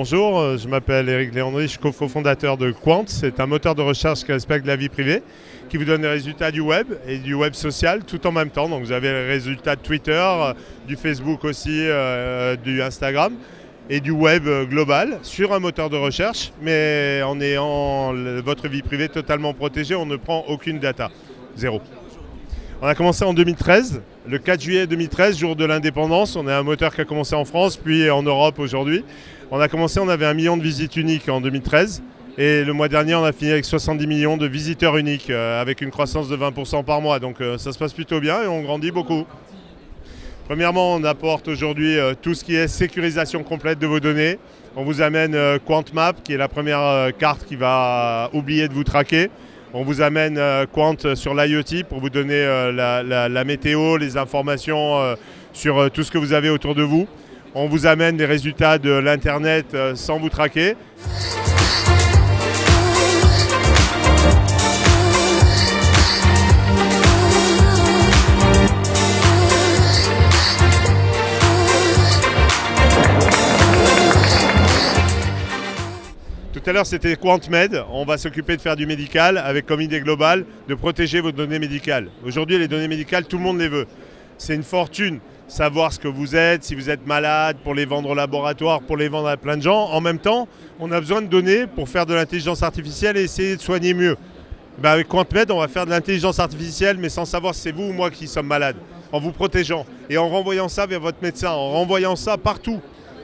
Bonjour, je m'appelle Eric Léandry, je suis cofondateur de Qwant. C'est un moteur de recherche qui respecte la vie privée, qui vous donne les résultats du web et du web social tout en même temps. Donc vous avez les résultats de Twitter, du Facebook aussi, du Instagram et du web global sur un moteur de recherche, mais en ayant votre vie privée totalement protégée, on ne prend aucune data, zéro. On a commencé en 2013, le 4 juillet 2013, jour de l'indépendance. On est un moteur qui a commencé en France, puis en Europe aujourd'hui. On a commencé, on avait 1 million de visites uniques en 2013. Et le mois dernier, on a fini avec 70 millions de visiteurs uniques, avec une croissance de 20% par mois. Donc ça se passe plutôt bien et on grandit beaucoup. Premièrement, on apporte aujourd'hui tout ce qui est sécurisation complète de vos données. On vous amène Qwant Map, qui est la première carte qui va oublier de vous traquer. On vous amène Qwant sur l'IoT pour vous donner la météo, les informations sur tout ce que vous avez autour de vous. On vous amène les résultats de l'Internet sans vous traquer. Tout à l'heure, c'était Qwant Med. On va s'occuper de faire du médical avec comme idée globale de protéger vos données médicales. Aujourd'hui, les données médicales, tout le monde les veut. C'est une fortune, savoir ce que vous êtes, si vous êtes malade, pour les vendre au laboratoire, pour les vendre à plein de gens. En même temps, on a besoin de données pour faire de l'intelligence artificielle et essayer de soigner mieux. Avec Qwant Med, on va faire de l'intelligence artificielle, mais sans savoir si c'est vous ou moi qui sommes malades, en vous protégeant et en renvoyant ça vers votre médecin, en renvoyant ça partout.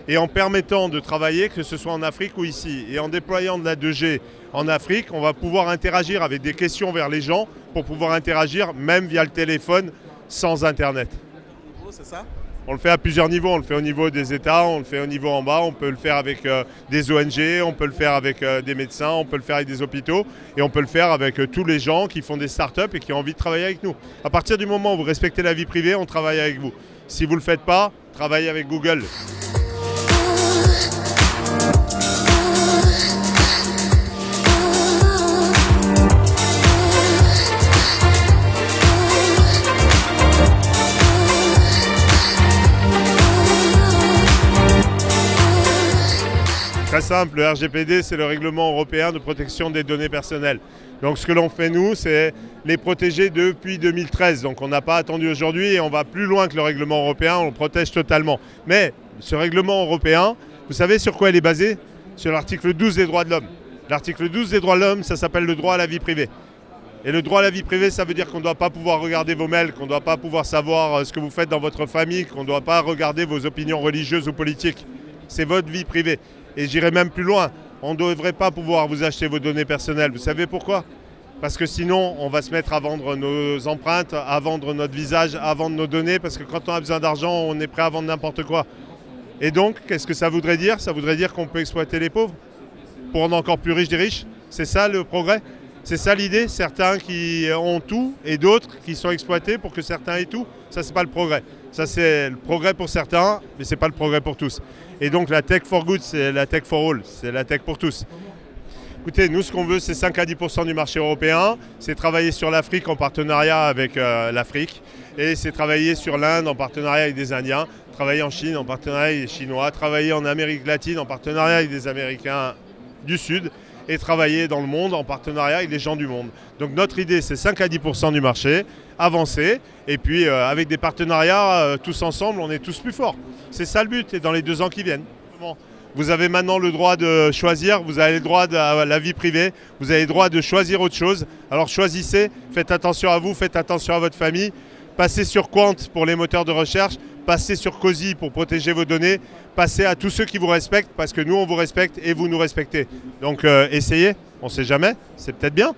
Et en permettant de travailler, que ce soit en Afrique ou ici. Et en déployant de la 2G en Afrique, on va pouvoir interagir avec des questions vers les gens pour pouvoir interagir même via le téléphone sans Internet. C'est ça ? On le fait à plusieurs niveaux. On le fait au niveau des États, on le fait au niveau en bas, on peut le faire avec des ONG, on peut le faire avec des médecins, on peut le faire avec des hôpitaux et on peut le faire avec tous les gens qui font des startups et qui ont envie de travailler avec nous. À partir du moment où vous respectez la vie privée, on travaille avec vous. Si vous ne le faites pas, travaillez avec Google. Très simple, le RGPD, c'est le règlement européen de protection des données personnelles. Donc ce que l'on fait nous, c'est les protéger depuis 2013. Donc on n'a pas attendu aujourd'hui et on va plus loin que le règlement européen, on le protège totalement. Mais ce règlement européen, vous savez sur quoi il est basé? Sur l'article 12 des droits de l'homme. L'article 12 des droits de l'homme, ça s'appelle le droit à la vie privée. Et le droit à la vie privée, ça veut dire qu'on ne doit pas pouvoir regarder vos mails, qu'on ne doit pas pouvoir savoir ce que vous faites dans votre famille, qu'on ne doit pas regarder vos opinions religieuses ou politiques. C'est votre vie privée. Et j'irai même plus loin, on ne devrait pas pouvoir vous acheter vos données personnelles. Vous savez pourquoi? Parce que sinon, on va se mettre à vendre nos empreintes, à vendre notre visage, à vendre nos données, parce que quand on a besoin d'argent, on est prêt à vendre n'importe quoi. Et donc, qu'est-ce que ça voudrait dire? Ça voudrait dire qu'on peut exploiter les pauvres pour rendre encore plus riches des riches. C'est ça le progrès? C'est ça l'idée? Certains qui ont tout et d'autres qui sont exploités pour que certains aient tout. Ça, c'est pas le progrès. Ça, c'est le progrès pour certains, mais c'est pas le progrès pour tous. Et donc, la tech for good, c'est la tech for all. C'est la tech pour tous. Écoutez, nous, ce qu'on veut, c'est 5 à 10% du marché européen. C'est travailler sur l'Afrique en partenariat avec l'Afrique. Et c'est travailler sur l'Inde en partenariat avec des Indiens. Travailler en Chine en partenariat avec des Chinois. Travailler en Amérique latine en partenariat avec des Américains du Sud. Et travailler dans le monde en partenariat avec les gens du monde. Donc notre idée, c'est 5 à 10% du marché, avancer, et puis avec des partenariats, tous ensemble, on est tous plus forts. C'est ça le but, et dans les 2 ans qui viennent. Vous avez maintenant le droit de choisir, vous avez le droit à la vie privée, vous avez le droit de choisir autre chose. Alors choisissez, faites attention à vous, faites attention à votre famille. Passez sur Qwant pour les moteurs de recherche, passez sur Cozy pour protéger vos données, passez à tous ceux qui vous respectent parce que nous on vous respecte et vous nous respectez. Donc essayez, on ne sait jamais, c'est peut-être bien.